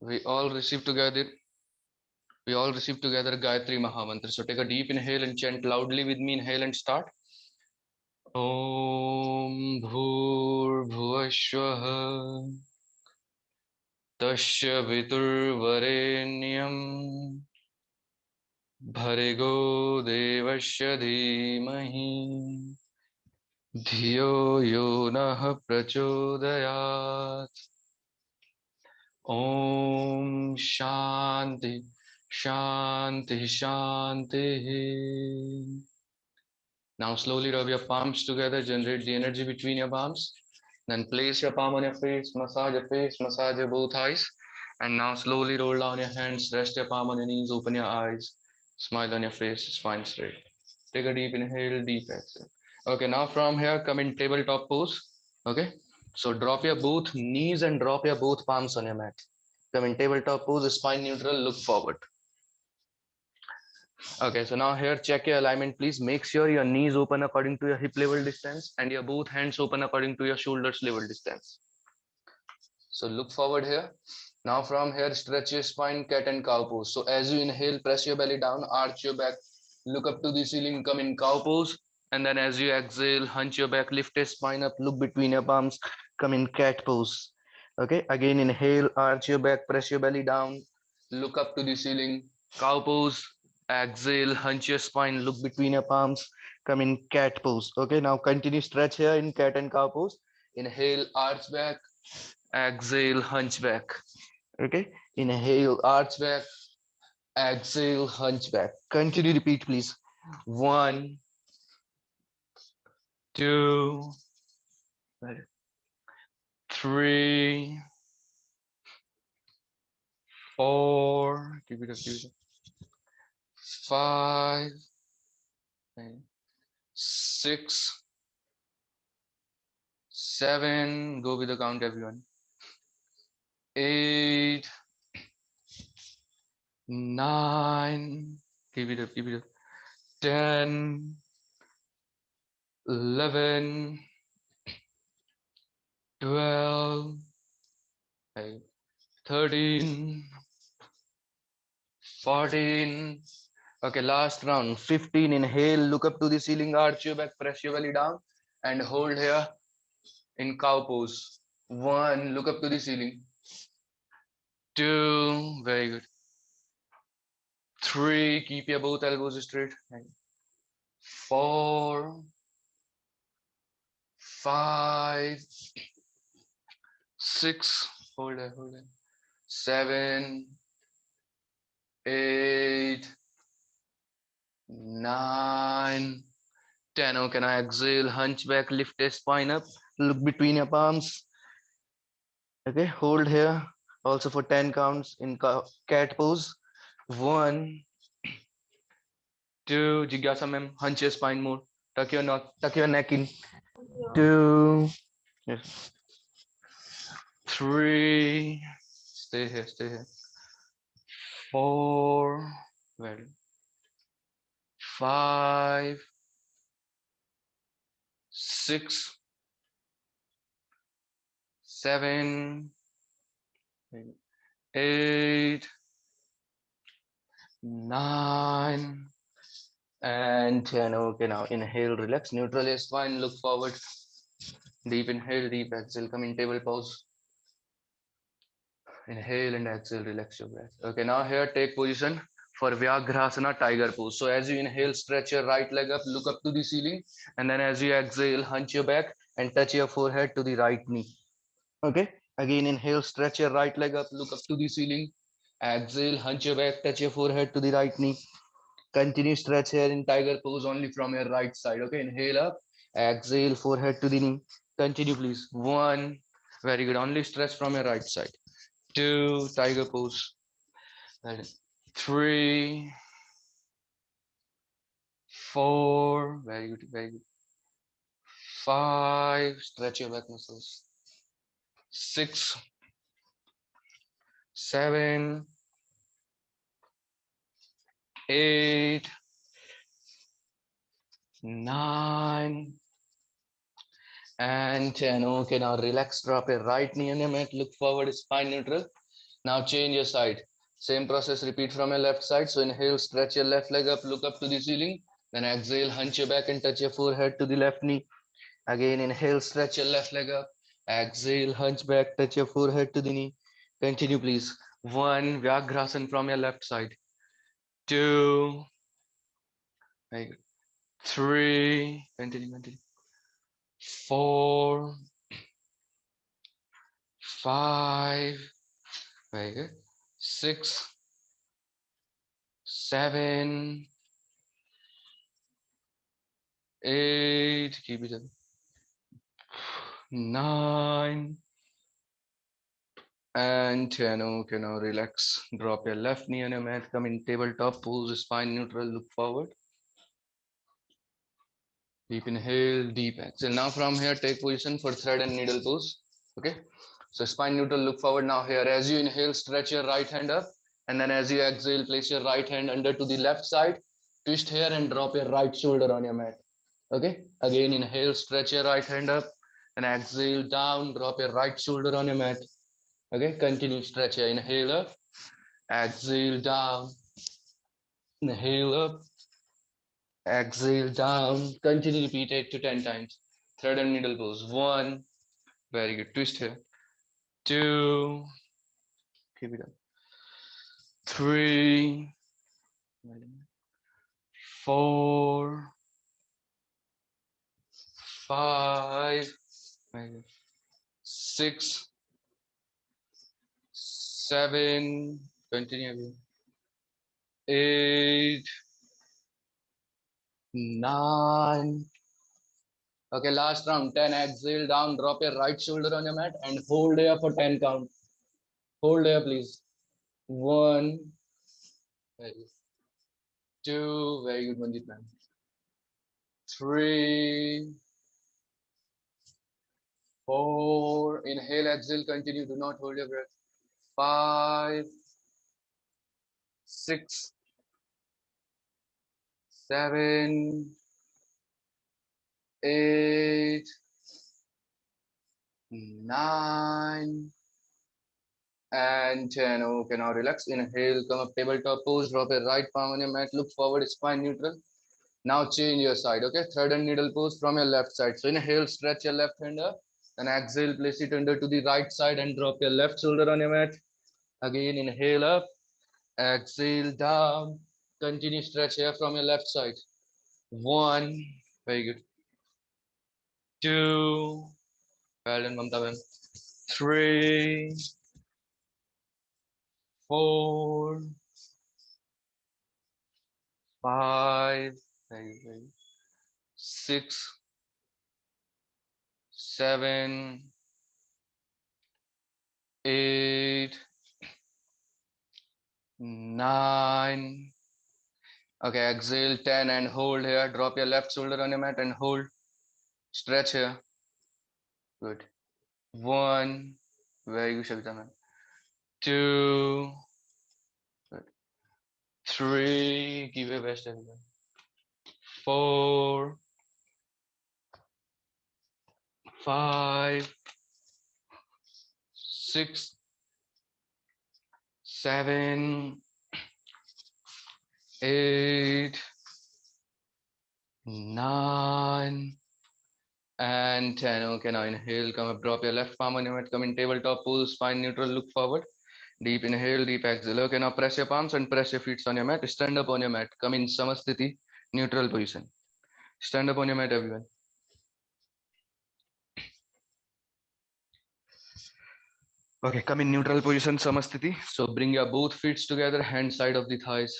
We all receive together. We all receive together Gayatri Mahamantra. So take a deep inhale and chant loudly with me. Inhale and start. Om Bhur Bhuvashwah Tasya Viturvarenyam Bhargo Devasya Dhimahi Dhiyo Yo Nah Prachodayat. Om Shanti Shanti Shanti. Now slowly rub your palms together, generate the energy between your palms. Then place your palm on your face, massage your both eyes. And now slowly roll down your hands, rest your palm on your knees, open your eyes, smile on your face, spine straight. Take a deep inhale, deep exhale. Okay, now from here, come in tabletop pose. Okay, so drop your both knees and drop your both palms on your mat. Come in tabletop pose, spine neutral, look forward. Okay, so now here check your alignment, please. Make sure your knees open according to your hip level distance and your both hands open according to your shoulders level distance. So look forward here. Now from here, stretch your spine, cat and cow pose. So as you inhale, press your belly down, arch your back, look up to the ceiling, come in cow pose. And then as you exhale, hunch your back, lift your spine up, look between your palms, come in cat pose. Okay, again inhale, arch your back, press your belly down, look up to the ceiling, cow pose. Exhale, hunch your spine, look between your palms, come in cat pose. Okay, now continue stretch here in cat and cow pose. Inhale, arch back, exhale, hunchback. Okay, inhale, arch back, exhale, hunchback. Continue, repeat, please. 1, 2, 3, 4, keep it up, 5, 6, 7, go with the count, everyone. 8, 9, keep it up, 10, 11, 12, 13, 14. Okay, last round. 15. Inhale, look up to the ceiling, arch your back, press your belly down, and hold here in cow pose. 1, look up to the ceiling. 2, very good. 3, keep your both elbows straight. 4, 5, 6, hold it, 7, 8, 9, 10. Okay, now exhale, hunch back, lift your spine up, look between your palms. Okay, hold here also for 10 counts in cat pose. 1, 2, Jigyasa ma'am, hunch your spine more, tuck your neck in. 2, yes. 3, stay here. 4, well, 5, 6, 7, 8, 9, and 10. Okay, now inhale, relax, neutral your spine, look forward. Deep inhale, deep exhale, come in table pose. Inhale and exhale, relax your breath. Okay, now here take position for Vyagrasana tiger pose. So as you inhale, stretch your right leg up, look up to the ceiling, and then as you exhale, hunch your back and touch your forehead to the right knee. Okay, again inhale, stretch your right leg up, look up to the ceiling. Exhale, hunch your back, touch your forehead to the right knee. Continue stretch here in tiger pose only from your right side. Okay, inhale up, exhale, forehead to the knee. Continue, please. 1, very good. Only stretch from your right side. 2, tiger pose. 3, 4, very good. 5, stretch your back muscles. 6, 7, 8, 9, and 10. Okay, now relax, drop your right knee on your mat, look forward, spine neutral. Now change your side. Same process repeat from your left side. So inhale, stretch your left leg up, look up to the ceiling. Then exhale, hunch your back and touch your forehead to the left knee. Again, inhale, stretch your left leg up. Exhale, hunch back, touch your forehead to the knee. Continue, please. 1, Vyagrasana from your left side. 2, 3, continue. 4, 5, very good. 6, 7, 8, keep it up. 9 and 10. Okay, now relax. Drop your left knee on your mat. Come in tabletop pose, spine neutral, look forward. Deep inhale, deep exhale. Now from here, take position for thread and needle pose. Okay. So spine neutral, look forward. Now here, as you inhale, stretch your right hand up. And then as you exhale, place your right hand under to the left side. Twist here and drop your right shoulder on your mat. Okay. Again, inhale, stretch your right hand up. And exhale down, drop your right shoulder on your mat. Okay. Continue stretch here. Inhale up. Exhale down. Inhale up. Exhale down. Continue repeat 8 to 10 times. Thread and needle pose. 1. Very good. Twist here. 2. Keep it up. 3. 4. 5. 6. 7. Continue again. 8. 9. Okay, last round. 10. Exhale down. Drop your right shoulder on your mat and hold here for 10 count. Hold here, please. 1. Very good. 2. Very good, Manjit ma'am. 3. 4. Inhale, exhale, continue. Do not hold your breath. 5. 6. 7. 8. 9. And 10. Okay, now relax. Inhale, come up, tabletop pose. Drop your right palm on your mat. Look forward, spine neutral. Now change your side. Okay, thread and needle pose from your left side. So inhale, stretch your left hand up. Then exhale, place it under to the right side and drop your left shoulder on your mat. Again, inhale up. Exhale down. Continue stretch here from your left side. 1. Very good. 2. Well done, Mamta ma'am. 3. 4. 5. Very good. 6. 7. 8. 9. Okay, exhale 10 and hold here. Drop your left shoulder on your mat and hold. Stretch here. Good. 1. Very good, Shabita ma'am. 2. Good. 3. Give your best, everyone. 4. 5. 6. 7. 8. 9. And 10. Okay, now inhale, come up, drop your left palm on your mat, come in tabletop pose, spine neutral, look forward. Deep inhale, deep exhale. Okay, now press your palms and press your feet on your mat. Stand up on your mat. Come in Samasthiti, neutral position. Stand up on your mat, everyone. Okay, come in neutral position, Samasthiti. So bring your both feet together, hand side of the thighs.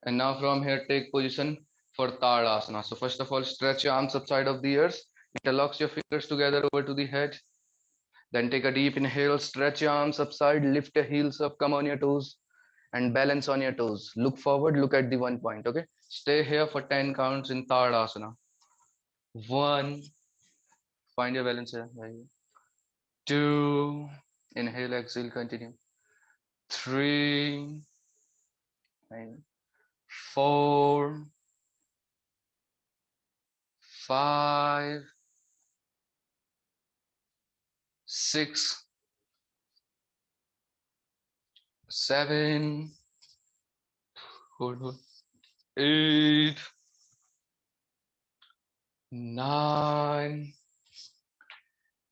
And now from here, take position for Tadasana. So first of all, stretch your arms upside of the ears. Interlocks your fingers together over to the head. Then take a deep inhale, stretch your arms upside, lift your heels up, come on your toes, and balance on your toes. Look forward, look at the 1 point, okay? Stay here for 10 counts in Tadasana. 1, find your balance here. 2, inhale, exhale, continue. 3, 4, 5, 6, 7, hold, 8, 9,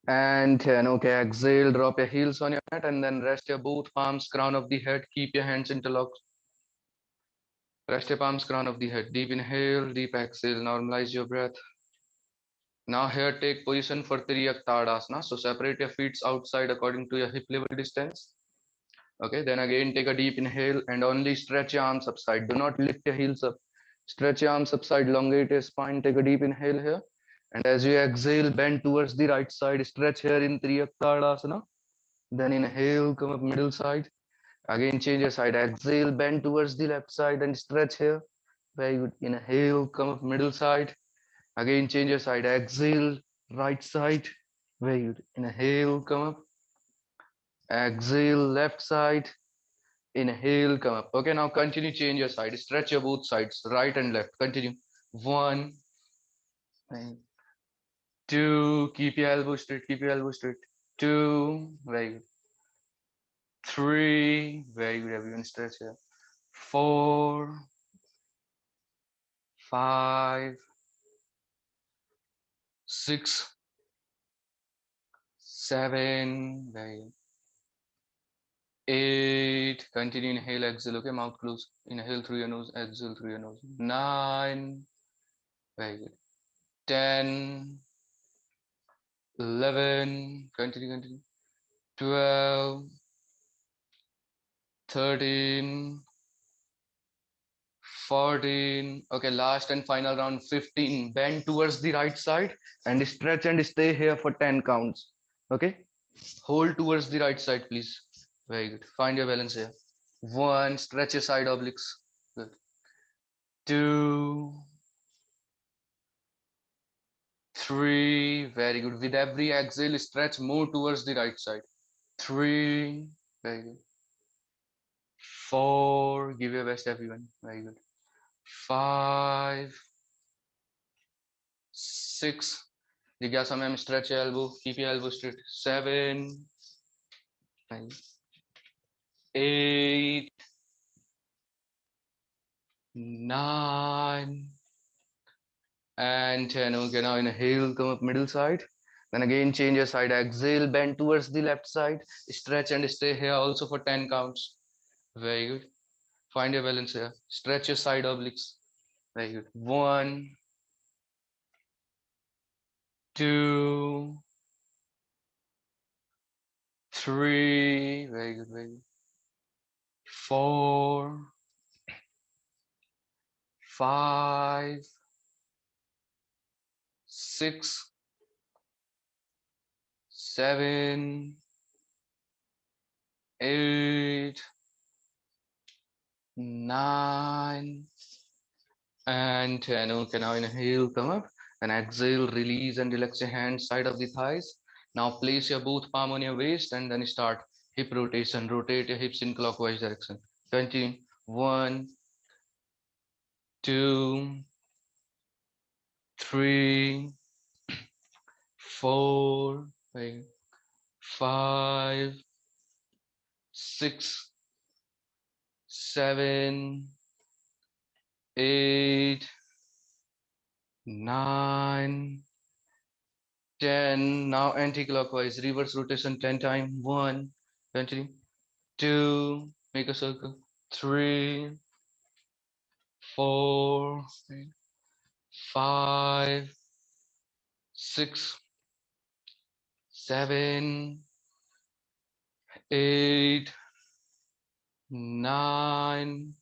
and 10. Okay, exhale, drop your heels on your mat and then rest your both palms, crown of the head. Keep your hands interlocked. Rest your palms, crown of the head. Deep inhale, deep exhale. Normalize your breath. Now here take position for Triyak Tadasana. So separate your feet outside according to your hip level distance. Okay, then again take a deep inhale and only stretch your arms upside. Do not lift your heels up. Stretch your arms upside, elongate your spine. Take a deep inhale here. And as you exhale, bend towards the right side. Stretch here in Triyak Tadasana. Then inhale, come up middle side. Again change your side. Exhale, bend towards the left side and stretch here. Very good. Inhale, come up middle side. Again change your side. Exhale, right side. Very good. Inhale, come up. Exhale, left side. Inhale, come up. Okay, now continue, change your side. Stretch your both sides, right and left. Continue. 1, 2, keep your elbow straight, keep your elbow straight. 2, very good. 3, very good. Everyone stretch here. 4, 5, 6, 7, very good. 8, continue, inhale, exhale. Okay, mouth closed. Inhale through your nose, exhale through your nose. 9, very good. 10, 11, continue. 12, 13, 14. Okay, last and final round, 15. Bend towards the right side and stretch and stay here for 10 counts. Okay, hold towards the right side, please. Very good. Find your balance here. 1, stretch your side obliques. Good. 2, 3, very good. With every exhale, stretch more towards the right side. 3, very good. 4, give your best, everyone. Very good. 5, 6, जिज्ञासा ma'am stretch your elbow, keep your elbow straight. 7, 8, 9, and 10. Okay, now inhale, come up middle side. Then again change your side. Exhale, bend towards the left side. Stretch and stay here also for 10 counts. Very good. Find your balance here. Stretch your side obliques. Very good. 1, 2, 3. Very good. 4, 5, 6, 7, 8, 9, and 10. Okay, now inhale, come up, and exhale, release and relax your hands, side of the thighs. Now place your both palm on your waist and then start hip rotation. Rotate your hips in clockwise direction. Continue. 1, 2, 3, 4, 5, 6, 7, 8, 9, 10. Now anti-clockwise, reverse rotation 10 times. 1, continue. 2, make a circle. 3, 4, 5, 6, 7, 8, 9,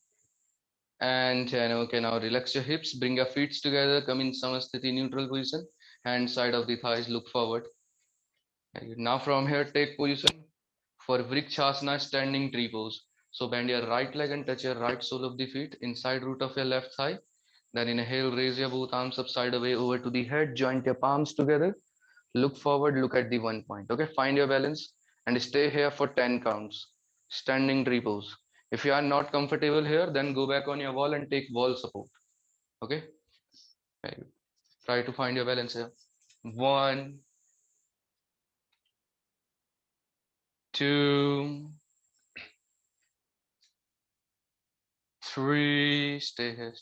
and 10. Okay, now relax your hips, bring your feet together, come in Samasthiti neutral position, hand side of the thighs, look forward. Now from here, take position for Vrikshasana, standing tree pose. So bend your right leg and touch your right sole of the feet, inside root of your left thigh. Then inhale, raise your both arms up side away over to the head, joint your palms together, look forward, look at the 1 point. Okay, find your balance and stay here for 10 counts. Standing tree pose. If you are not comfortable here, then go back on your wall and take wall support. Okay, try to find your balance here. 1, 2, 3, stay here,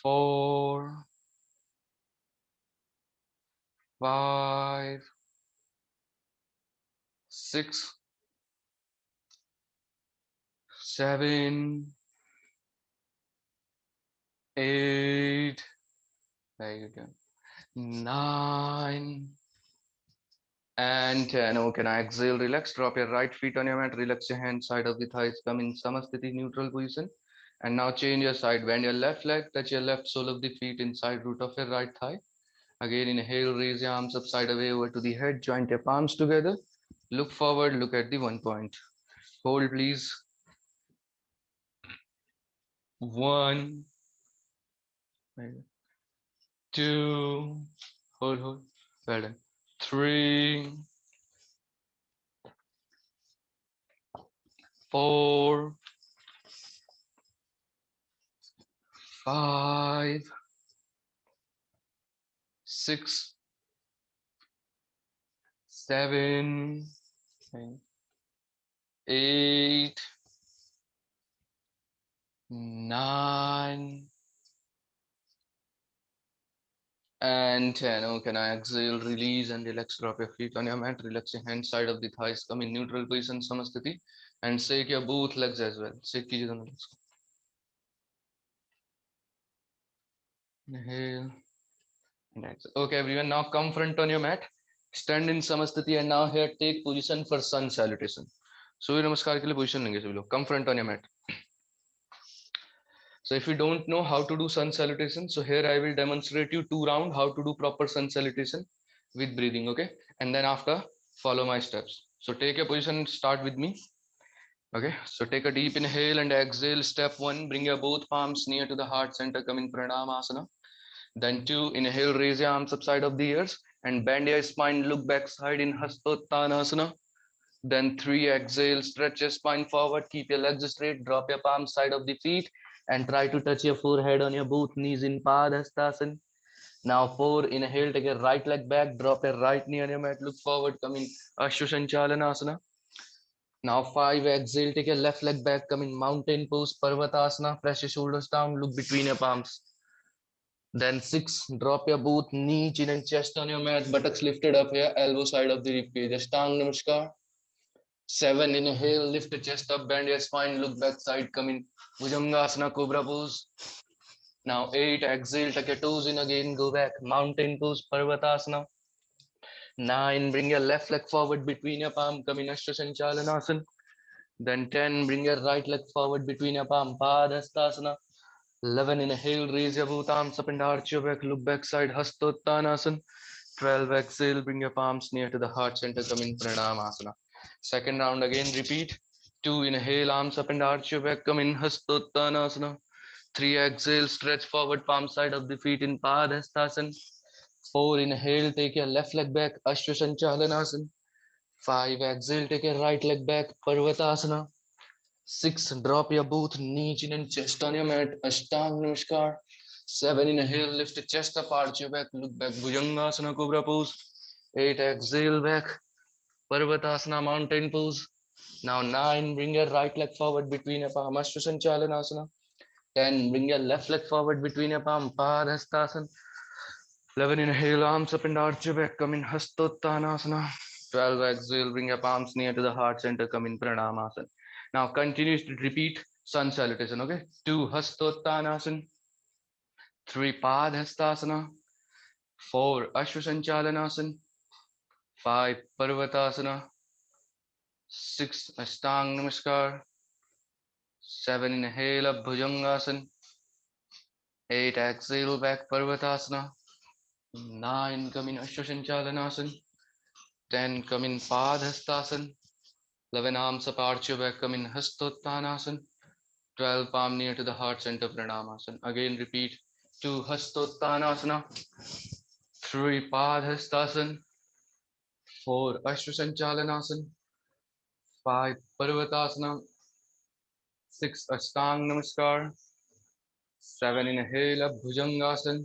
4, 5, 6, 7, 8, very good, 9, and 10. Okay, now exhale, relax, drop your right feet on your mat, relax your hand, side of the thighs, come in Samasthiti, neutral position. And now change your side, bend your left leg, touch your left sole of the feet inside root of your right thigh. Again, inhale, raise your arms up, side away over to the head, joint your palms together. Look forward, look at the 1 point. Hold, please. 1, 2, hold, well done. 3, 4, 5, 6, 7, 8, 9, and 10. Okay, now exhale, release and relax. Drop your feet on your mat. Relax your hand, side of the thighs. Come in neutral position, Samasthiti, and shake your both legs as well. Shake कीजिए दोनों legs. Inhale and exhale. Okay, everyone, now come front on your mat. Stand in Samasthiti, and now here take position for sun salutation. सूर्य नमस्कार के लिए position लेंगे सभी लोग. Come front on your mat. So if you don't know how to do sun salutation, so here I will demonstrate you 2 rounds how to do proper sun salutation with breathing, okay? And then after, follow my steps. So take a position, start with me. Okay, so take a deep inhale and exhale. Step 1, bring your both palms near to the heart center, come in Pranamasana. Then 2, inhale, raise your arms up side of the ears and bend your spine, look back side in Hastottanasana. Then 3, exhale, stretch your spine forward, keep your legs straight, drop your palms side of the feet and try to touch your forehead on your both knees in Padhastasana. Now 4, inhale, take your right leg back, drop your right knee on your mat, look forward, come in Ashwashanchalanasana. Now 5, exhale, take your left leg back, come in mountain pose, Parvatasana, press your shoulders down, look between your palms. Then 6, drop your both knee, chin and chest on your mat, buttocks lifted up here, elbow side of the rib cage, Ashtanga Namaskar. 7, inhale, lift the chest up, bend your spine, look back side, come in Bhujangasana, Cobra pose. Now 8, exhale, tuck your toes in again, go back, mountain pose, Parvatasana. 9, bring your left leg forward between your palm, come in Ashwashanchalanasana. Then 10, bring your right leg forward between your palm, Padhastasana. 11, inhale, raise your both arms up and arch your back, look back side, Hastottanasana. 12, exhale, bring your palms near to the heart center, come in Pranamasana. Second round again, repeat. 2, inhale, arms up and arch your back, come in Hastottanasana. 3, exhale, stretch forward, palm side of the feet in Padhastasana. 4, inhale, take your left leg back, Ashwashanchalanasana. 5, exhale, take your right leg back, Parvatasana. 6, drop your both knee, chin and chest on your mat, Ashtanga Namaskar. 7, inhale, lift the chest up, arch your back, look back, Bhujangasana, Cobra pose. 8, exhale back, Parvatasana, mountain pose. Now 9, bring your right leg forward between your palm, Ashwashanchalanasana. 10, bring your left leg forward between your palm, Padhastasana. 11, inhale, arms up and arch your back, come in Hastottanasana. 12, exhale, bring your palms near to the heart center, come in Pranamasana. Now continue to repeat sun salutation, okay? 2, Hastottanasana. 3, Padhastasana. 4, Ashwashanchalanasana. 5, Parvatasana. 6, Ashtanga Namaskar. 7, inhale up, Bhujangasana. 8, exhale back, Parvatasana. 9, come in Ashwashanchalanasana. 10, come in Padhastasana. 11, arms up, arch your back, come in Hastottanasana. 12, palm near to the heart center, Pranamasana. Again, repeat. 2, Hastottanasana. 3, Padhastasana. 4, Ashwashanchalanasana. 5, Parvatasana. 6, Ashtanga Namaskar. 7, inhale up, Bhujangasana.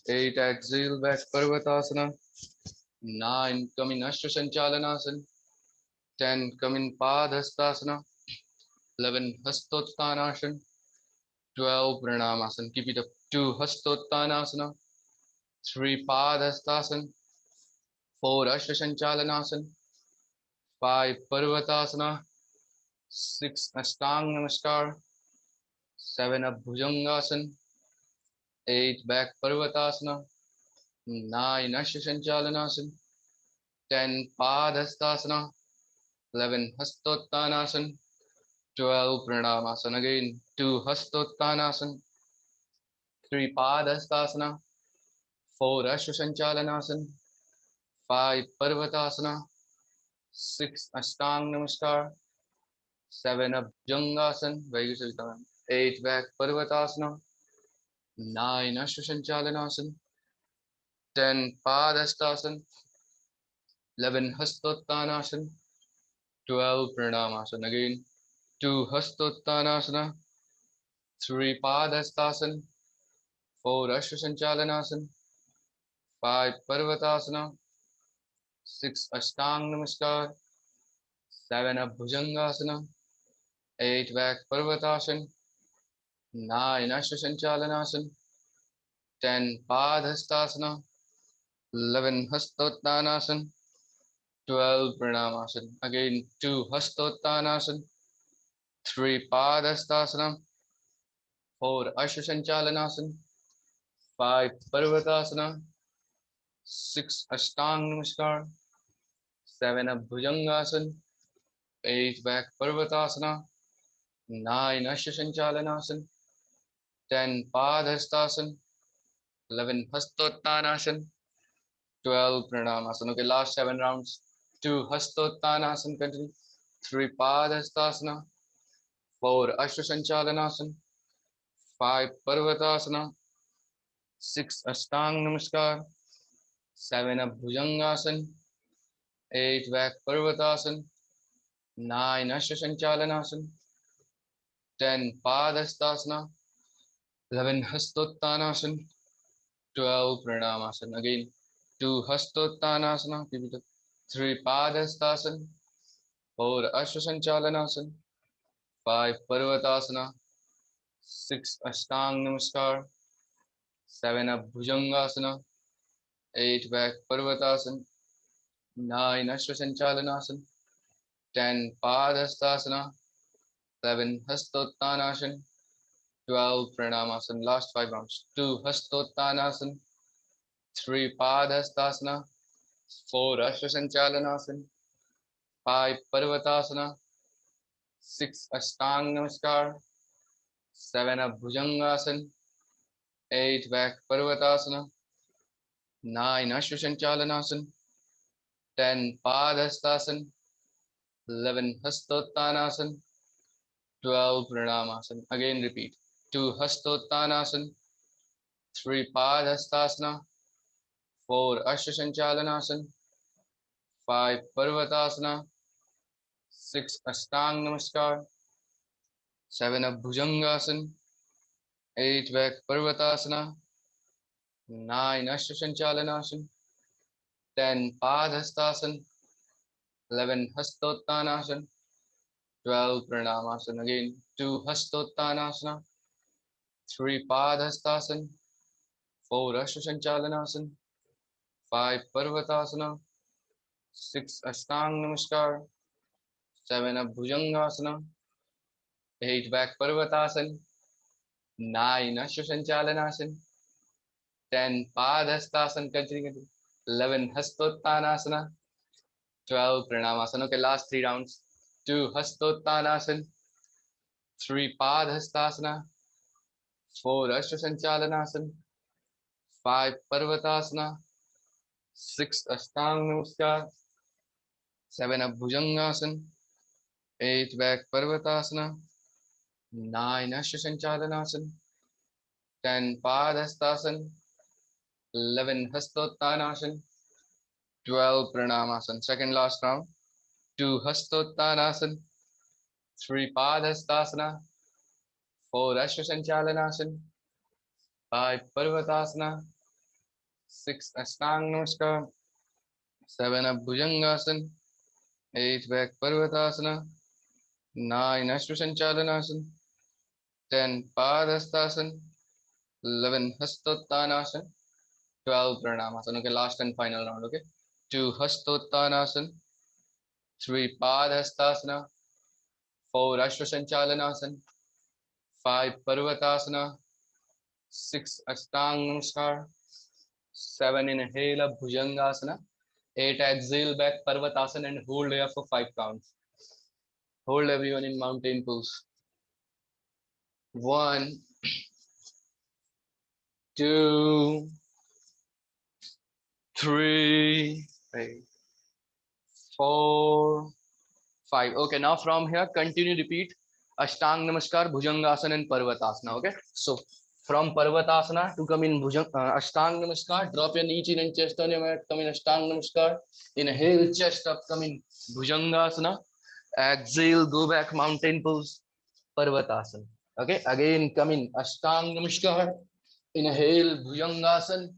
8, exhale back, Parvatasana. 9, come in Ashwashanchalanasana. 10, come in Padhastasana. 11 Hastottanasana, 12 Pranamasana. Keep it up. 2 Hastottanasana, 3 Padhastasana, 4 Ashwashanchalanasana, 5 Parvatasana, 6 Ashtang Namaskar, 7 Bhujangasana, 8 Back Parvatasana, 9 Ashwashanchalanasana, 10 Padhastasana, 11 Hastottanasana, 12 Pranamasana. Again, 2 Hastottanasana, 3 Padhastasana, 4 Ashwashanchalanasana, 5 Parvatasana, 6 Ashtang Namaskar, 7 Bhujangasana, very good Savita, 8 Back Parvatasana, 9 Ashwashanchalanasana, 10 Padhastasana, 11 Hastottanasana, 12 Pranamasana. Again, 2 Hastottanasana, 3 Padhastasana, 4 Ashwashanchalanasana, 5 Parvatasana, 6 Ashtang Namaskar, 7 Bhujangasana, 8 Back Parvatasana, 9 Ashwashanchalanasana, 10 Padhastasana, 11 Hastottanasana, 12 Pranamasana. Again, 2 Hastottanasana, 3 Padhastasana, 4 Ashwashanchalanasana, 5 Parvatasana, 6 Ashtang Namaskar, 7 Bhujangasana, 8 Back Parvatasana, 9 Ashwashanchalanasana, 10 Padhastasana, 11 Hastottanasana, 12 Pranamasana. Okay, last 7 rounds. 2 Hastottanasana, continue. 3 Padhastasana, 4 Ashwashanchalanasana, 5 Parvatasana, 6 Ashtang Namaskar, 7 Bhujangasana, 8 Back Parvatasana, 9 Ashwashanchalanasana, 10 Padhastasana, 11 Hastottanasana, 12 Pranamasana. Again, 2 Hastottanasana, 3 Padhastasana, 4 Ashwashanchalanasana, 5 Parvatasana, 6 Ashtang Namaskar, 7 Bhujangasana, 8 Back Parvatasana, 9 Ashwashanchalanasana, 10 Padhastasana, 11 Hastottanasana, 12 Pranamasana. Last 5 rounds. 2 Hastottanasana, 3 Padhastasana, 4 Ashwashanchalanasana, 5 Parvatasana, 6 Ashtang Namaskar, 7 Bhujangasana, 8 Back Parvatasana, 9 Ashwashanchalanasana, 10 Padhastasana, 11 Hastottanasana, 12 Pranamasana. Again repeat. 2 Hastottanasana, 3 Padhastasana, 4 Ashwashanchalanasana, 5 Parvatasana, 6 Ashtang Namaskar, 7 Bhujangasana, 8 Back Parvatasana, 9 Ashwashanchalanasana, 10 Padhastasana, 11 Hastottanasana, 12 Pranamasana. Again, 2 Hastottanasana, 3 Padhastasana, 4 Ashwashanchalanasana, 5 Parvatasana, 6 Ashtang Namaskar, 7 Bhujangasana, 8 Back Parvatasana, 9 Ashwashanchalanasana, 10 Padhastasana, continuing, 11 Hastottanasana, 12 Pranamasana. Okay, last 3 rounds. 2 Hastottanasana, 3 Padhastasana, 4 Ashwashanchalanasana, 5 Parvatasana, 6 Ashtang Namaskar, 7 Bhujangasana, 8 Back Parvatasana, 9 Ashwashanchalanasana, 10 Padhastasana, 11 Hastottanasana, 12 Pranamasana. Second last round. 2 Hastottanasana, 3 Padhastasana, 4 Ashwashanchalanasana, 5 Parvatasana, 6 Ashtang Namaskar, 7 Bhujangasana, 8 Back Parvatasana, 9 Ashwashanchalanasan, 10 Padhastasana, 11 Hastottanasana, 12 Pranamasana. Okay, last and final round. Okay, 2 Hastottanasana, 3 Padhastasana, 4 Ashwashanchalanasan, 5 Parvatasana, 6 Ashtanga Namaskar, 7 inhale Bhujangasana, 8 exhale back Parvatasana and hold here for 5 counts. Hold everyone in mountain pose. 1, 2, 3, 4, 5. Okay, now from here, continue repeat Ashtang Namaskar, Bhujangasana and Parvatasana. Okay, so from Parvatasana to come in Ashtang Namaskar, drop your knee, chin and chest on your mat, come in Ashtang Namaskar, inhale chest up, come in Bhujangasana, exhale, go back mountain pose, Parvatasana. Okay, again come in Ashtang Namaskar, inhale Bhujangasana,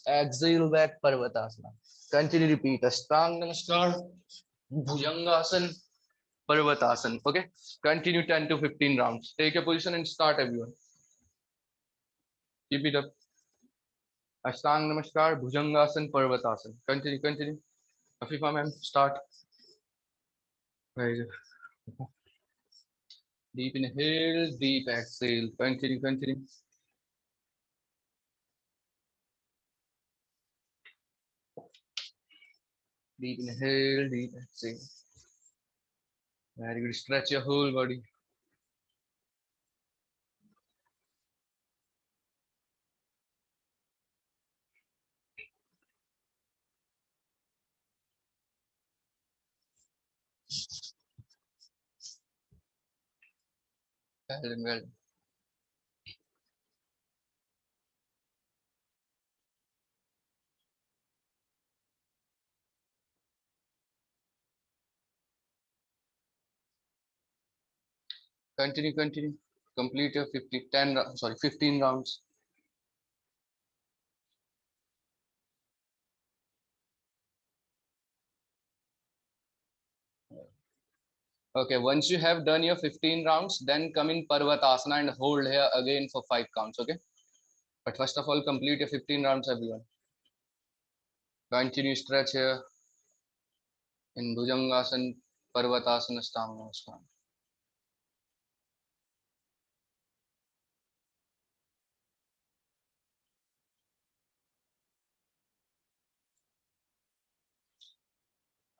exhale back Parvatasana. Continue repeat Ashtang Namaskar, Bhujangasana, Parvatasana. Okay, continue 10 to 15 rounds. Take a position and start everyone. Keep it up. Ashtang Namaskar, Bhujangasana, Parvatasana. Continue, continue. Afifa ma'am, start. Very good. Deep inhale, deep exhale. Continue, continue. Deep inhale, deep exhale. Very good. Stretch your whole body. Well and well. Continue, continue. Complete your 15 rounds. Okay, once you have done your 15 rounds, then come in Parvatasana and hold here again for 5 counts. Okay, but first of all, complete your 15 rounds, everyone. Continue stretch here in Bhujangasana, Parvatasana, Ashtanga Namaskar.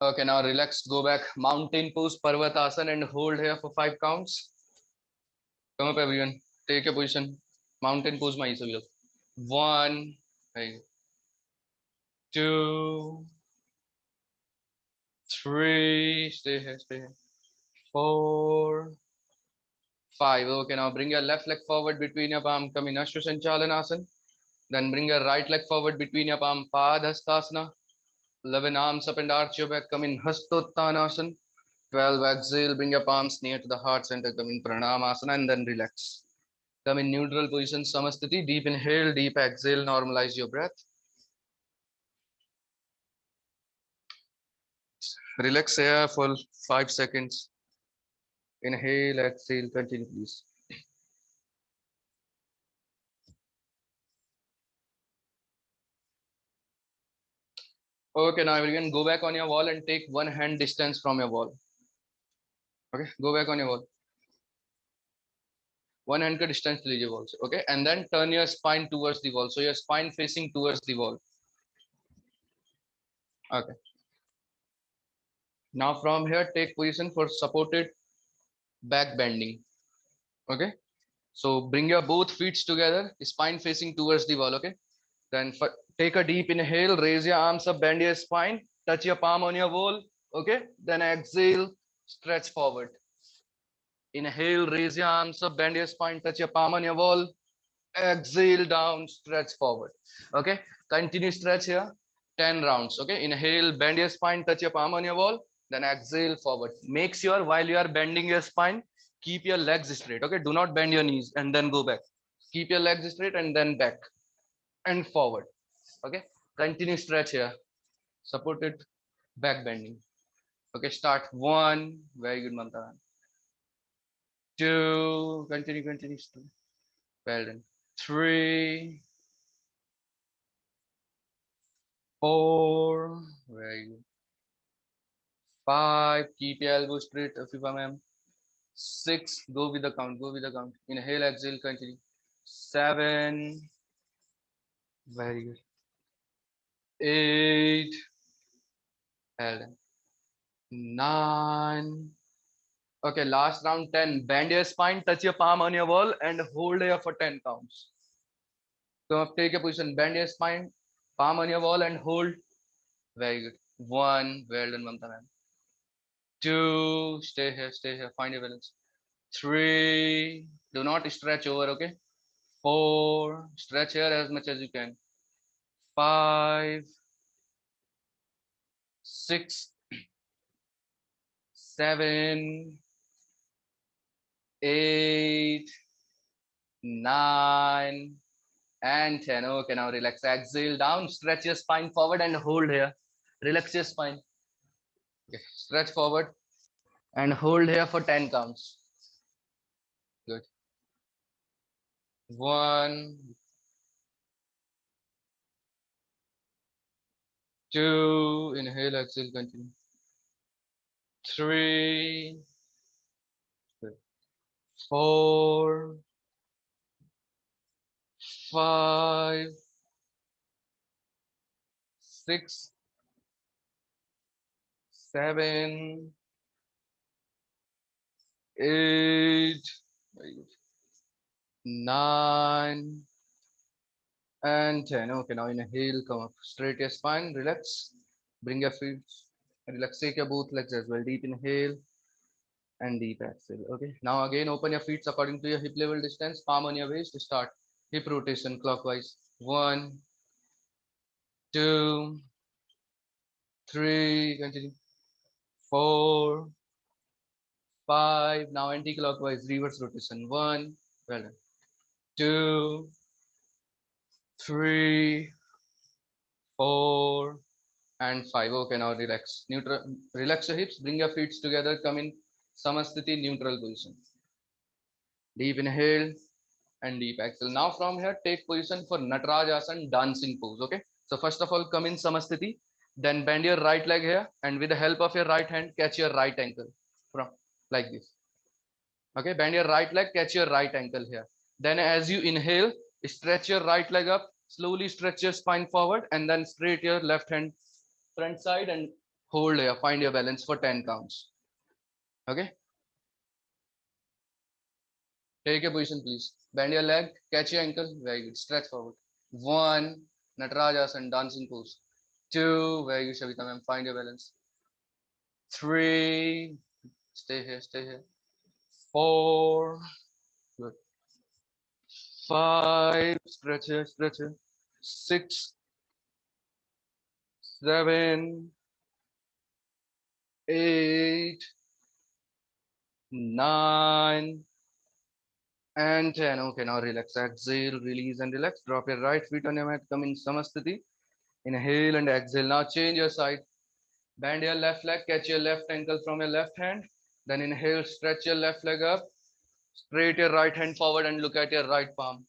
Okay, now relax, go back, mountain pose, Parvatasana and hold here for 5 counts. Come up, everyone. Take a position. Mountain pose, my look. 1, 2, 3. Stay here, stay here. 4, 5. Okay, now bring your left leg forward between your palm. Come in Ashwashanchalanasan. Then bring your right leg forward between your palm. Padhastasana. 11 arms up and arch your back. Come in Hastottanasana. 12 exhale. Bring your palms near to the heart center. Come in Pranamasana and then relax. Come in neutral position, Samastiti. Deep inhale, deep exhale. Normalize your breath. Relax here for 5 seconds. Inhale, exhale. Continue, please. Okay, now everyone go back on your wall and take 1 hand distance from your wall. Okay, go back on your wall. 1 hand ka distance लीजिए wall से. Okay, and then turn your spine towards the wall. So your spine facing towards the wall. Okay. Now from here, take position for supported back bending. Okay. So bring your both feet together, spine facing towards the wall. Okay. Then take a deep inhale, raise your arms up, bend your spine, touch your palm on your wall. Okay. Then exhale, stretch forward. Inhale, raise your arms up, bend your spine, touch your palm on your wall. Exhale down, stretch forward. Okay. Continue stretch here. 10 rounds. Okay. Inhale, bend your spine, touch your palm on your wall. Then exhale forward. Make sure while you are bending your spine, keep your legs straight. Okay. Do not bend your knees and then go back. Keep your legs straight and then back and forward. Okay. Continue stretch here. Supported back bending. Okay. Start 1. Very good, Mamta. 2, continue, well done, 3, 4, very good, 5, keep your elbow straight, Afifa ma'am, 6, go with the count, inhale, exhale, continue, 7, very good, 8, well done, 9, okay, last round, 10, bend your spine, touch your palm on your wall and hold here for 10 counts. So take a position, bend your spine, palm on your wall and hold. Very good. 1, well done, Mamta ma'am. 2, stay here, find your balance. 3, do not stretch over, okay? 4, stretch here as much as you can. 5, 6, 7, 8, 9, and 10. Okay, now relax. Exhale down, stretch your spine forward and hold here. Relax your spine. Okay, stretch forward and hold here for 10 counts. Good. 1, 2, inhale, exhale, continue. 3, 4, 5, 6, 7, 8, 9, and 10. Okay, now inhale, come up. Straight your spine, relax. Bring your feet, relax. Take your both legs as well. Deep inhale and deep exhale. Okay, now again open your feet according to your hip level distance. Palm on your waist. Start hip rotation clockwise. 1, 2, 3, continue. 4, 5. Now anti-clockwise reverse rotation. 1, well done. 2, 3, 4, and 5. Okay, now relax. Neutral. Relax your hips. Bring your feet together. Come in Samasthiti neutral position. Deep inhale and deep exhale. Now from here, take position for Nataraj Asana dancing pose. Okay. So first of all, come in Samasthiti. Then bend your right leg here, and with the help of your right hand, catch your right ankle from like this. Okay, bend your right leg, catch your right ankle here. Then as you inhale, stretch your right leg up, slowly stretch your spine forward, and then straight your left hand front side and hold here. Find your balance for 10 counts. Okay, take a position, please. Bend your leg, catch your ankle, very good. Stretch forward. 1, Natarajasana, dancing pose. 2, very good, Shavita ma'am. Find your balance. 3, stay here. 4, good. 5, stretch here. 6, 7, 8, 9, and 10. Okay, now relax. Exhale, release and relax. Drop your right feet on your mat. Come in Samasthiti. Inhale and exhale. Now change your side. Bend your left leg. Catch your left ankle from your left hand. Then inhale, stretch your left leg up. Straight your right hand forward and look at your right palm.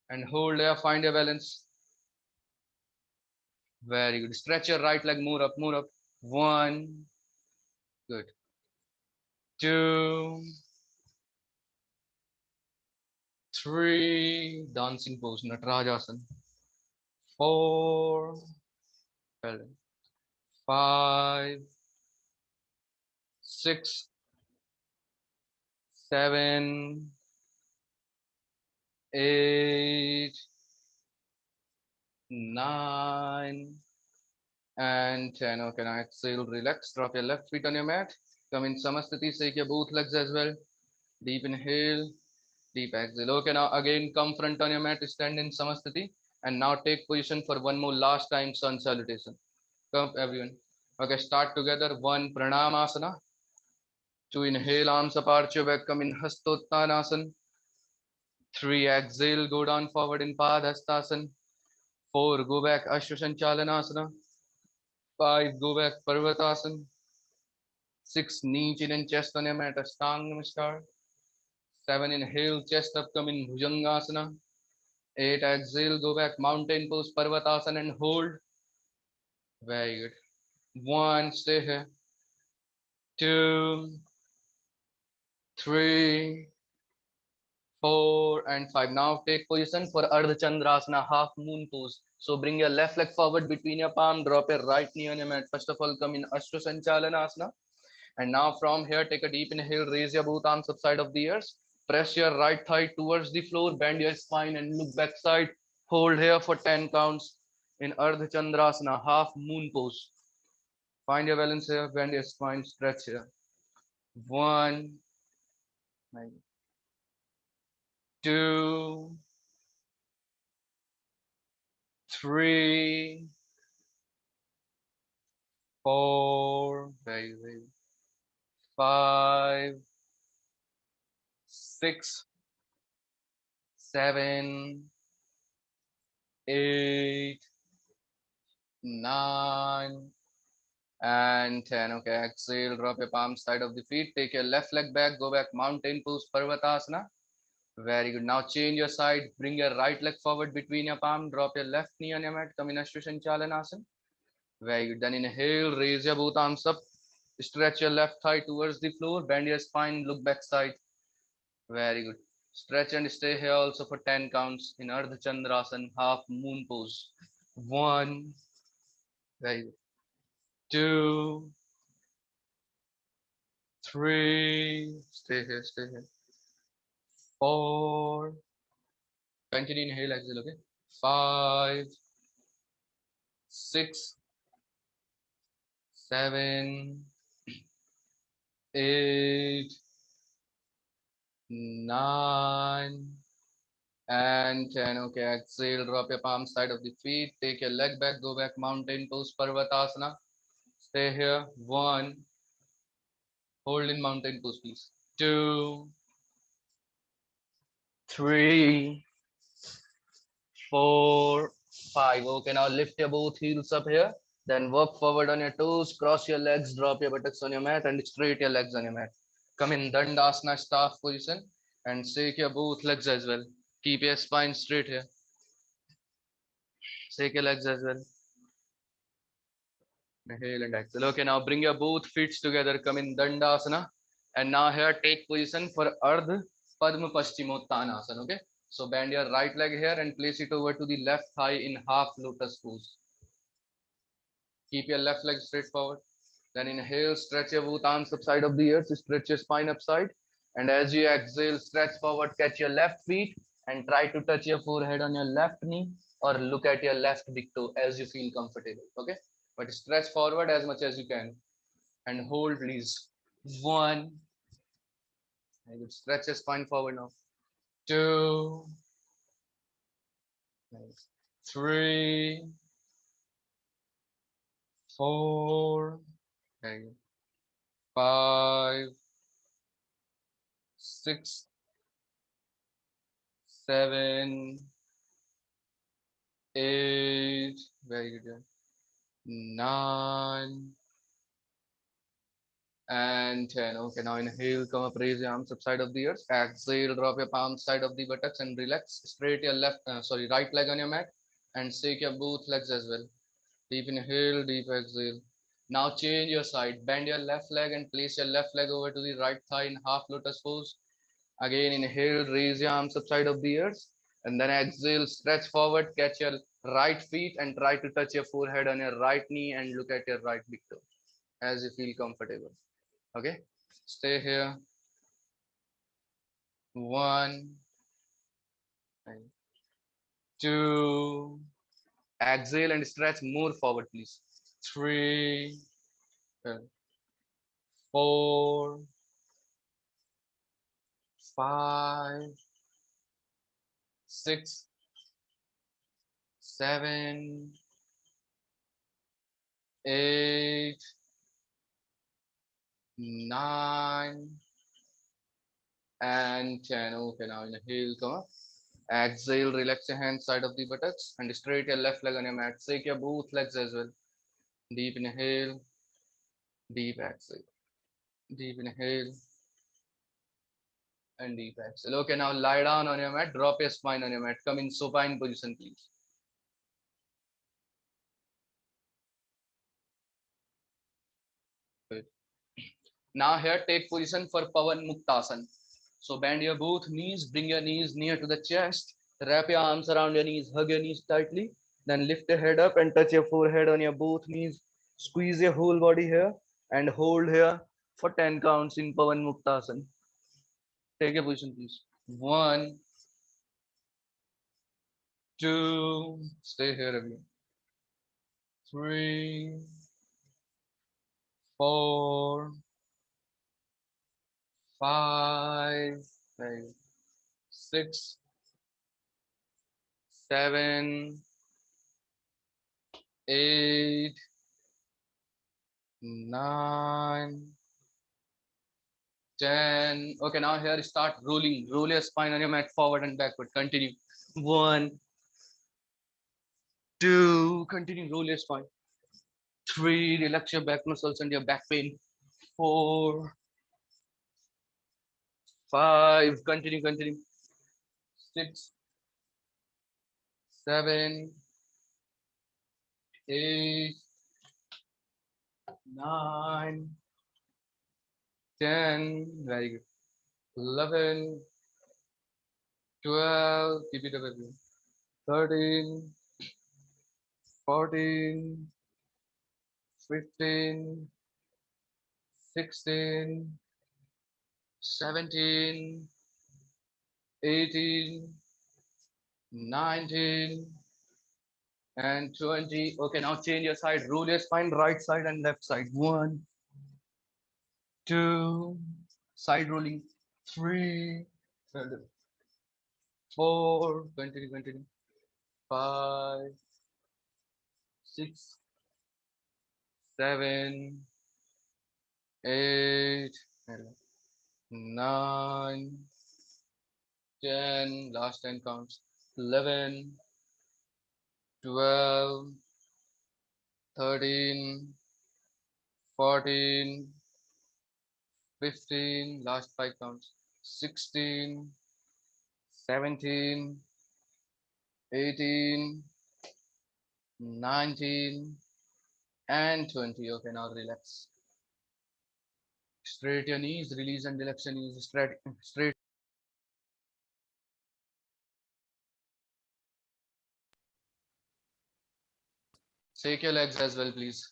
And hold there. Find your balance. Very good. Stretch your right leg. More up, more up. 1, good. 2, 3, dancing pose, Natarajasana. 4, 5, 6, 7, 8, 9, and 10. Okay, now exhale, relax. Drop your left feet on your mat. Come in Samasthiti. Shake your both legs as well. Deep inhale, deep exhale. Okay, now again come front on your mat. Stand in Samasthiti. And now take position for one more last time sun salutation. Come everyone. Okay, start together. 1, Pranamasana. 2, inhale, arms apart your back, come in Hastottanasana. 3, exhale, go down forward in Padhastasana. 4, go back Ashwashanchalanasana. 5, go back Parvatasana. 6, knee, chin and chest on your mat, Ashtanga Namaskar. 7, inhale, chest up, come in Bhujangasana. 8, exhale, go back, mountain pose, Parvatasana and hold. Very good. 1, stay here. 2, 3, 4 and 5. Now take position for Ardha Chandrasana, half moon pose. So bring your left leg forward between your palm, drop your right knee on your mat. First of all, come in Ashta Sanchalanasana. And now from here, take a deep inhale, raise your both arms up side of the ears. Press your right thigh towards the floor, bend your spine and look back side. Hold here for 10 counts in Ardha Chandrasana, half moon pose. Find your balance here, bend your spine, stretch here. 1, 2, 3, 4, very, very, 5, 6, 7, 8, 9, and 10. Okay, exhale, drop your palms side of the feet. Take your left leg back, go back, mountain pose, Parvatasana. Very good. Now change your side, bring your right leg forward between your palm, drop your left knee on your mat, come in Ashta Sanchalanasana. Very good. Then inhale, raise your both arms up, stretch your left thigh towards the floor, bend your spine, look back side. Very good. Stretch and stay here also for 10 counts in Ardha Chandrasana, half moon pose. 1, very good. 2, 3, stay here, stay here. 4, continue, inhale, exhale, okay. 5, 6, 7, 8, 9, and 10. Okay, exhale, drop your palm side of the feet, take your leg back, go back, mountain pose, Parvatasana. Stay here. 1, hold in mountain pose, please. 2, 3, 4, 5. Okay, now lift your both heels up here. Then work forward on your toes, cross your legs, drop your buttocks on your mat, and straight your legs on your mat. Come in Dandasana staff position and shake your both legs as well. Keep your spine straight here. Shake your legs as well. Inhale and exhale. Okay, now bring your both feet together. Come in Dandasana. And now here take position for Ardha Padma Paschimottanasana. Okay. So bend your right leg here and place it over to the left thigh in half lotus pose. Keep your left leg straight forward. Then inhale, stretch your both arms upside of the earth, stretch your spine upside. And as you exhale, stretch forward, catch your left feet and try to touch your forehead on your left knee or look at your left big toe as you feel comfortable. Okay. But stretch forward as much as you can and hold, please. 1, I would stretch your spine forward now. 2, 3, 4, 5, 6, 7, 8, very good. 9 and 10. Okay, now inhale, come up, raise your arms up side of the earth. Exhale, drop your palms side of the buttocks and relax. Straight your right leg on your mat and shake your both legs as well. Deep inhale, deep exhale. Now change your side. Bend your left leg and place your left leg over to the right thigh in half lotus pose. Again, inhale, raise your arms up side of the earth. And then exhale, stretch forward, catch your right feet and try to touch your forehead on your right knee and look at your right big toe as you feel comfortable. Okay, stay here. 1, 2, exhale and stretch more forward, please. 3, 4, 5, 6, 7, 8, 9, and 10. Okay, now inhale, come up. Exhale, relax your hands side of the buttocks and straight your left leg on your mat. Shake your both legs as well. Deep inhale, deep exhale. Deep inhale, and deep exhale. Okay, now lie down on your mat. Drop your spine on your mat. Come in supine position, please. Good. Now here, take position for Pavan Muktasan. So bend your both knees, bring your knees near to the chest, wrap your arms around your knees, hug your knees tightly, then lift your head up and touch your forehead on your both knees. Squeeze your whole body here and hold here for 10 counts in Pavan Muktasan. Take a position, please. One, two, stay here again. Three, four, five, six, seven, eight, nine, 10. Okay, now here start rolling. Roll your spine on your mat forward and backward. Continue. One, two, continue. Roll your spine. Three, relax your back muscles and your back pain. Four, five, continue, continue. Six, seven, eight, nine, 10. Very good. 11, 12, keep it up again. 13, 14, 15, 16, 17, 18, 19, and 20. Okay, now change your side. Roll your spine right side and left side. One, two, side rolling. Three, four, continue, continue. Five, six, seven, eight, nine, 10. Last 10 counts. 11, 12, 13, 14, 15, last 5 counts, 16, 17, 18, 19, and 20. Okay, now relax. Straight your knees, release and relax your knees, straight. Shake your legs as well, please.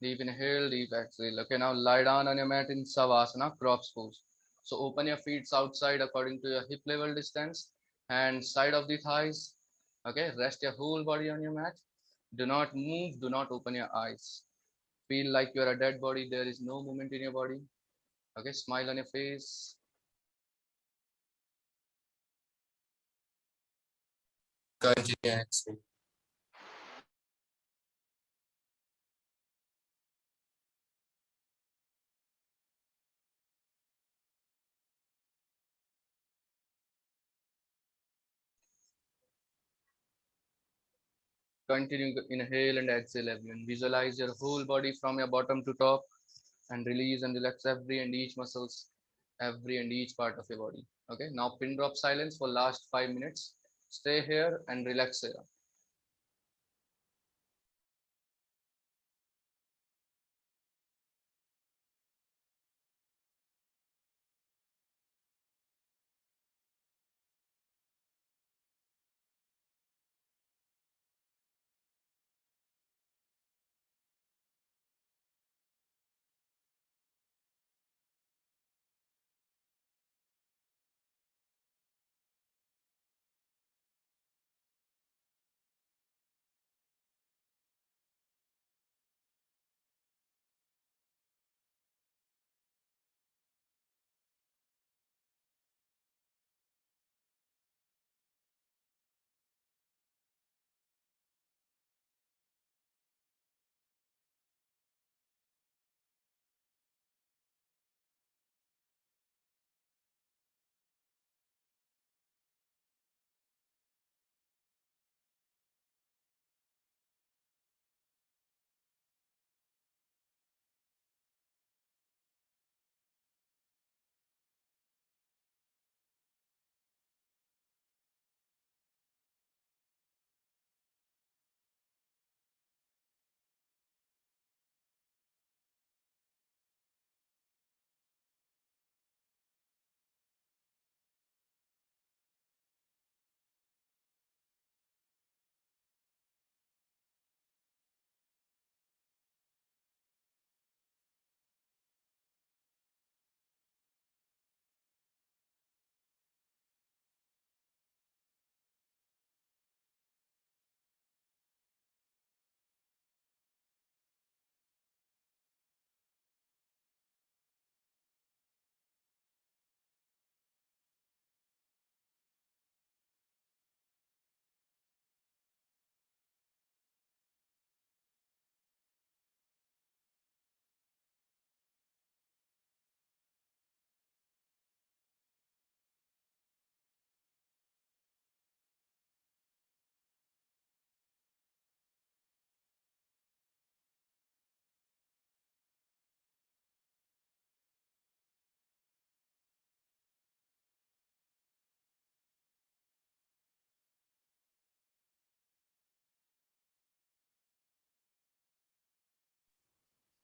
Deep inhale, deep exhale. Okay, now lie down on your mat in Savasana, cross pose. So open your feet outside according to your hip level distance, and side of the thighs. Okay, rest your whole body on your mat. Do not move, do not open your eyes. Feel like you're a dead body, there is no movement in your body. Okay, smile on your face. Continue exhale. Continue inhale and exhale everyone. Visualize your whole body from your bottom to top and release and relax every and each muscles, every and each part of your body. Okay, now pin drop silence for last 5 minutes. Stay here and relax here.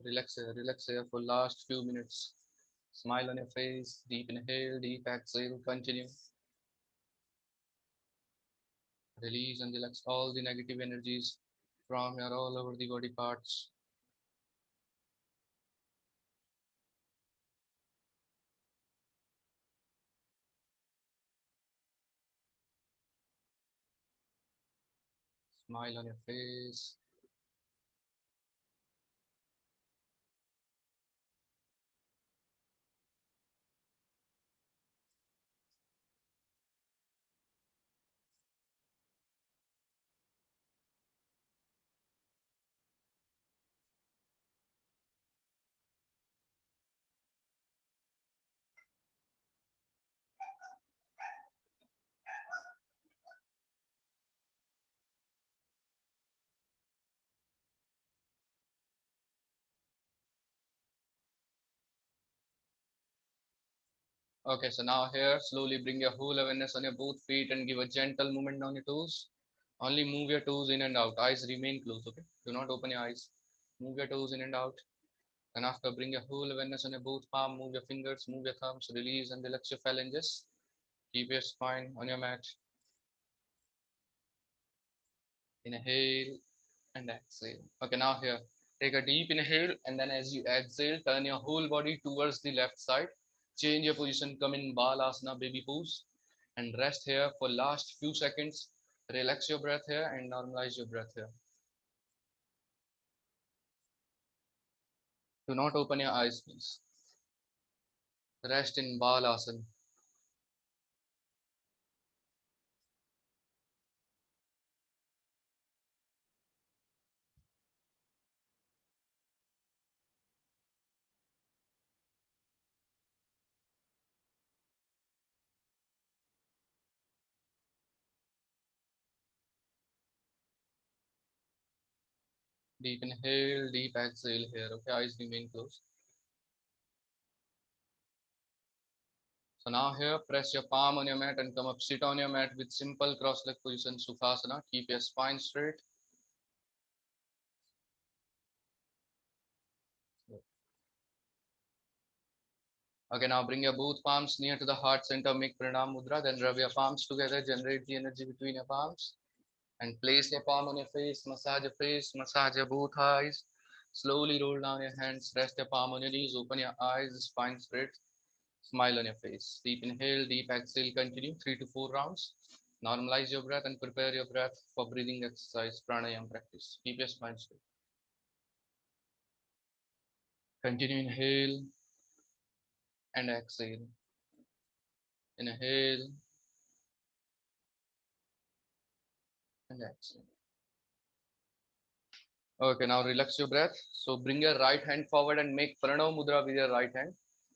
Relax here for last few minutes. Smile on your face. Deep inhale, deep exhale. Continue. Release and relax all the negative energies from your all over the body parts. Smile on your face. Okay, so now here, slowly bring your whole awareness on your both feet and give a gentle movement down your toes. Only move your toes in and out. Eyes remain closed, okay? Do not open your eyes. Move your toes in and out. And after, bring your whole awareness on your both palm. Move your fingers, move your thumbs. Release and relax your phalanges. Keep your spine on your mat. Inhale and exhale. Okay, now here, take a deep inhale, and then as you exhale, turn your whole body towards the left side. Change your position, come in Balasana baby pose, and rest here for last few seconds. Relax your breath here and normalize your breath here. Do not open your eyes, please. Rest in Balasana. Deep inhale, deep exhale here. Okay, eyes remain closed. So now here, press your palm on your mat and come up. Sit on your mat with simple cross leg position, Sukhasana. Keep your spine straight. Okay, now bring your both palms near to the heart center, make Pranam Mudra, then rub your palms together, generate the energy between your palms, and place your palm on your face, massage your both eyes. Slowly roll down your hands, rest your palm on your knees, open your eyes, spine straight, smile on your face. Deep inhale, deep exhale, continue 3 to 4 rounds. Normalize your breath and prepare your breath for breathing exercise, pranayam practice. Keep your spine straight. Continue inhale and exhale. Inhale and exhale. Okay, now relax your breath. So bring your right hand forward and make Pranav Mudra with your right hand.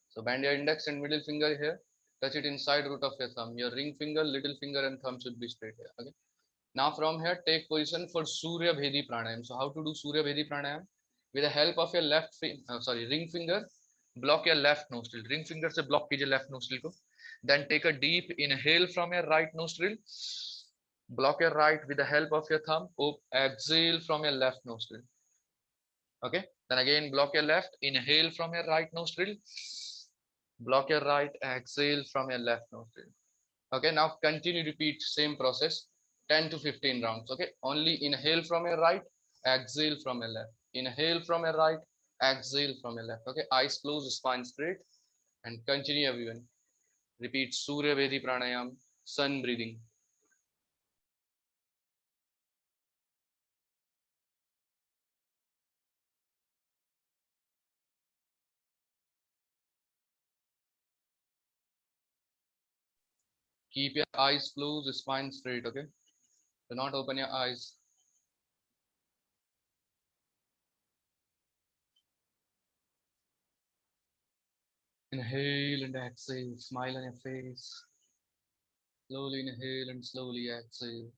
So bend your index and middle finger here. Touch it inside root of your thumb. Your ring finger, little finger and thumb should be straight here. Okay. Now from here, take position for Surya Bhedi Pranayam. So how to do Surya Bhedi Pranayam? With the help of your ring finger, block your left nostril. Ring finger se block कीजिए left nostril को. Then take a deep inhale from your right nostril. Block your right with the help of your thumb. Exhale from your left nostril. Okay. Then again, block your left. Inhale from your right nostril. Block your right. Exhale from your left nostril. Okay. Now continue repeat same process. 10 to 15 rounds. Okay. Only inhale from your right. Exhale from your left. Inhale from your right. Exhale from your left. Okay. Eyes closed, spine straight, and continue everyone. Repeat Surya Vedi Pranayam, sun breathing. Keep your eyes closed, spine straight. Okay. Do not open your eyes. Inhale and exhale. Smile on your face. Slowly inhale and slowly exhale.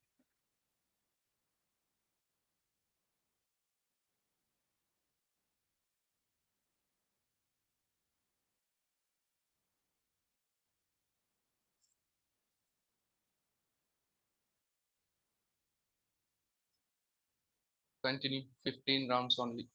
Continue 15 rounds only.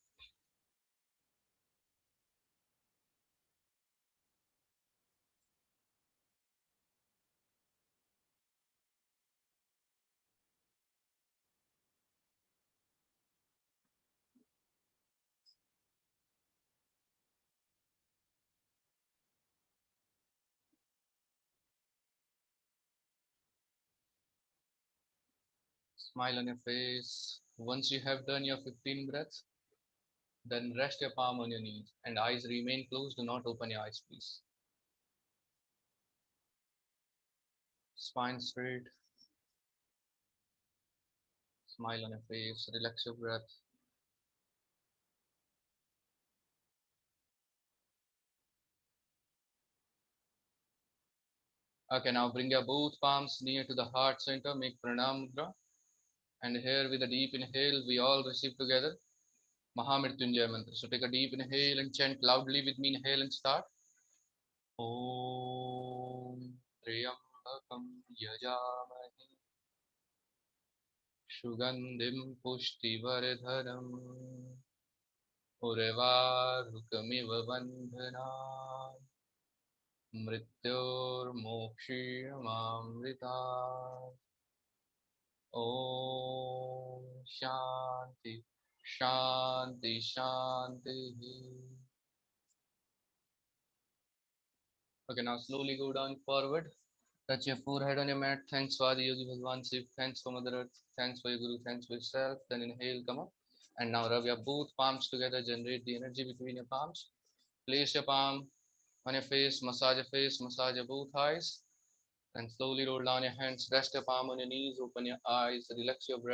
Smile on your face. Once you have done your 15 breaths, then rest your palm on your knees and eyes remain closed. Do not open your eyes, please. Spine straight. Smile on your face. Relax your breath. Okay, now bring your both palms near to the heart center. Make pranam mudra. And here with a deep inhale, we all receive together Mahamrityunjaya mantra. So take a deep inhale and chant loudly with me. Inhale and start. Om Triyambakam Yajamahe Sugandhim Pushtivardharam Urvarukamiv Bandhanam Mrityurmokshiyamamrita. Om Shanti Shanti Shanti. Okay, now slowly go down forward. Touch your forehead on your mat. Thanks for the Yogi Bhagwan Shiv. Thanks for Mother Earth. Thanks for your Guru. Thanks for yourself. Then inhale, come up. And now rub your both palms together. Generate the energy between your palms. Place your palm on your face, massage your both eyes. And slowly roll down your hands. Rest your palm on your knees. Open your eyes. Relax your breath.